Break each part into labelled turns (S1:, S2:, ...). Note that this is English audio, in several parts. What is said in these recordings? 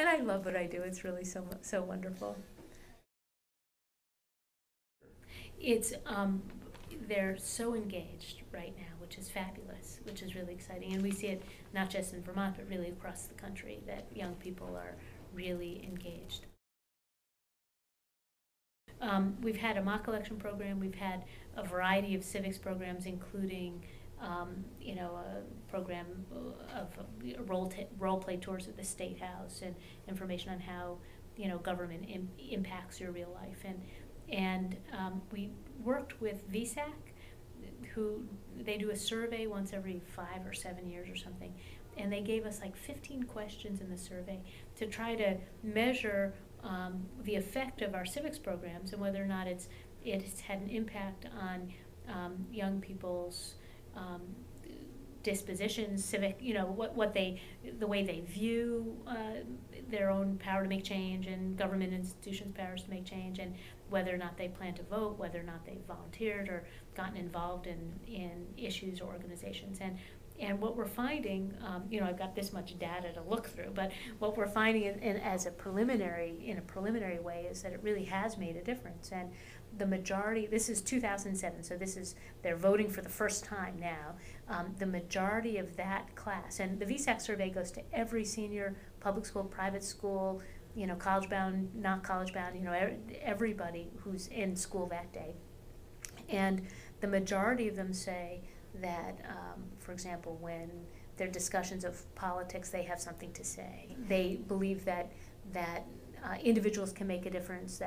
S1: And I love what I do. It's really so wonderful. It's they're so engaged right now, which is fabulous, which is really exciting. And we see it not just in Vermont, but really across the country, that young people are really engaged. We've had a mock election program. We've had a variety of civics programs, including a program of role play tours at the State House and information on how government impacts your real life. And we worked with VSAC, who they do a survey once every 5 or 7 years or something, and they gave us like 15 questions in the survey to try to measure the effect of our civics programs and whether or not it's had an impact on young people's dispositions, civic, the way they view their own power to make change and government institutions' powers to make change, and whether or not they plan to vote, whether or not they volunteered or gotten involved in issues or organizations. And what we're finding, I've got this much data to look through, but what we're finding in a preliminary way is that it really has made a difference. And the majority, this is 2007, so they're voting for the first time now. The majority of that class, and the VSAC survey goes to every senior public school, private school, college bound, not college bound, everybody who's in school that day. And the majority of them say that, for example, when there are discussions of politics, they have something to say. They believe that individuals can make a difference,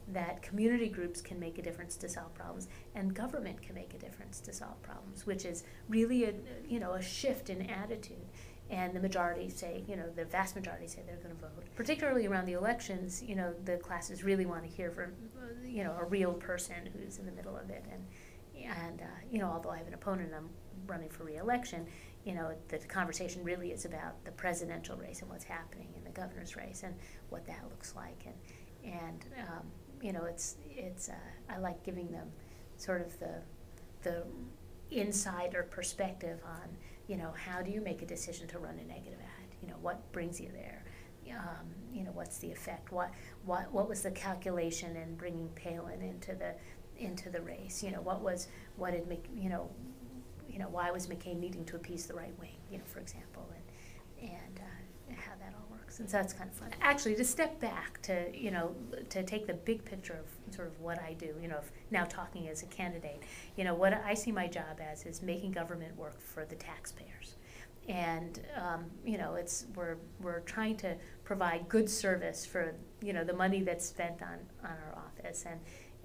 S1: that community groups can make a difference to solve problems, and government can make a difference to solve problems, which is really a shift in attitude. And the majority say, the vast majority say they're going to vote. Particularly around the elections, the classes really want to hear from, a real person who's in the middle of it. And although I have an opponent and I'm running for re-election, the conversation really is about the presidential race and what's happening in the governor's race and what that looks like. And I like giving them sort of the insider perspective on, how do you make a decision to run a negative ad? What brings you there? What's the effect? What was the calculation in bringing Palin into the race? Why was McCain needing to appease the right wing? For example, and how that all works. And so that's kind of fun. Actually, to step back to take the big picture of sort of what I do. Now talking as a candidate, what I see my job as is making government work for the taxpayers. And we're trying to provide good service for the money that's spent on our office,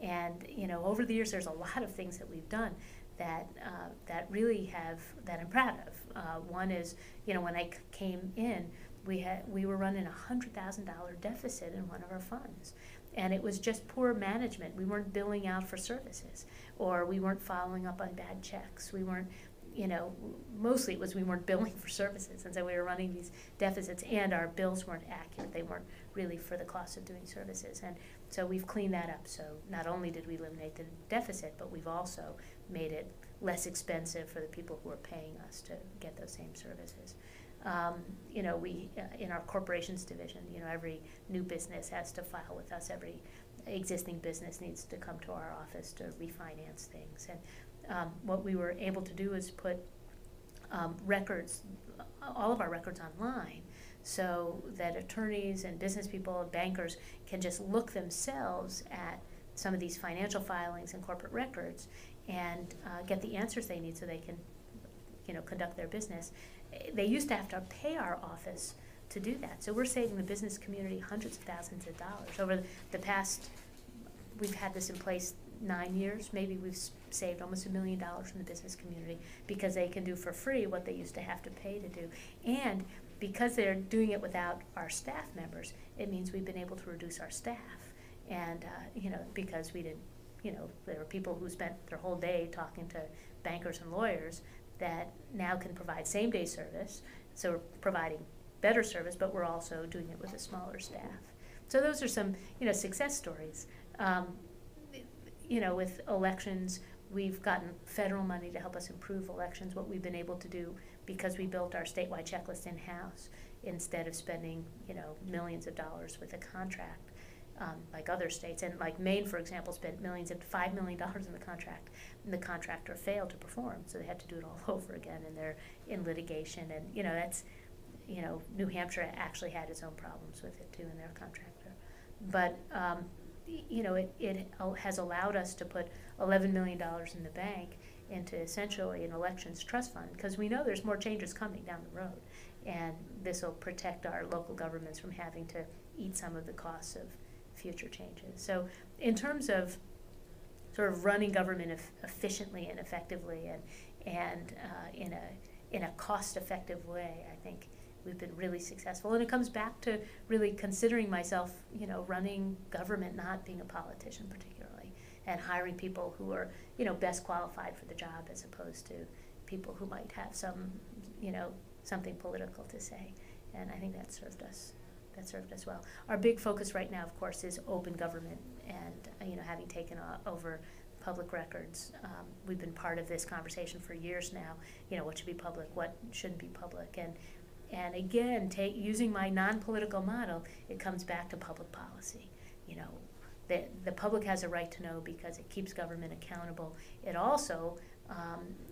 S1: and over the years there's a lot of things that we've done that I'm proud of. One is when I came in, we were running $100,000 deficit in one of our funds, and it was just poor management. We weren't billing out for services, or we weren't following up on bad checks. We weren't. Mostly it was we weren't billing for services, and so we were running these deficits, and our bills weren't accurate. They weren't really for the cost of doing services, and so we've cleaned that up. So not only did we eliminate the deficit, but we've also made it less expensive for the people who are paying us to get those same services. We in our corporations division, every new business has to file with us. Every existing business needs to come to our office to refinance things, and what we were able to do is put records, all of our records online, so that attorneys and business people and bankers can just look themselves at some of these financial filings and corporate records and get the answers they need so they can conduct their business. They used to have to pay our office to do that. So we're saving the business community hundreds of thousands of dollars. Over the past, we've had this in place 9 years, maybe we've saved almost $1 million from the business community because they can do for free what they used to have to pay to do. And because they're doing it without our staff members, it means we've been able to reduce our staff. And, because we didn't, there were people who spent their whole day talking to bankers and lawyers that now can provide same-day service. So we're providing better service, but we're also doing it with a smaller staff. So those are some, success stories. With elections, we've gotten federal money to help us improve elections. What we've been able to do, because we built our statewide checklist in-house, instead of spending, millions of dollars with a contract, like other states. And like Maine, for example, spent $5 million in the contract, and the contractor failed to perform, so they had to do it all over again, and they're in litigation. And, that's, New Hampshire actually had its own problems with it too in their contractor. But, it has allowed us to put $11 million in the bank into essentially an elections trust fund, because we know there's more changes coming down the road, and this will protect our local governments from having to eat some of the costs of future changes. So in terms of sort of running government efficiently and effectively and in a cost-effective way, I think we've been really successful. And it comes back to really considering myself, running government, not being a politician particularly, and hiring people who are, best qualified for the job, as opposed to people who might have some, something political to say. And I think that served us well. Our big focus right now, of course, is open government, and having taken over public records, we've been part of this conversation for years now. What should be public, what shouldn't be public, and again, using my non-political model, it comes back to public policy. The public has a right to know because it keeps government accountable. It also,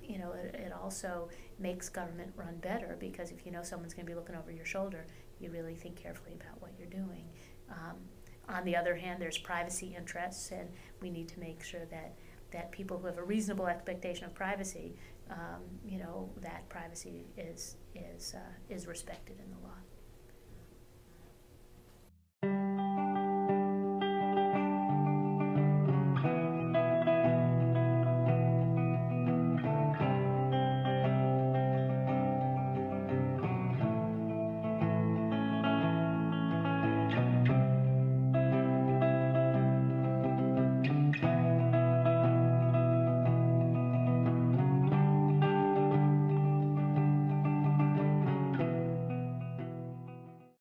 S1: it also makes government run better, because if you know someone's going to be looking over your shoulder, you really think carefully about what you're doing. On the other hand, there's privacy interests, and we need to make sure that people who have a reasonable expectation of privacy, that privacy is respected in the law.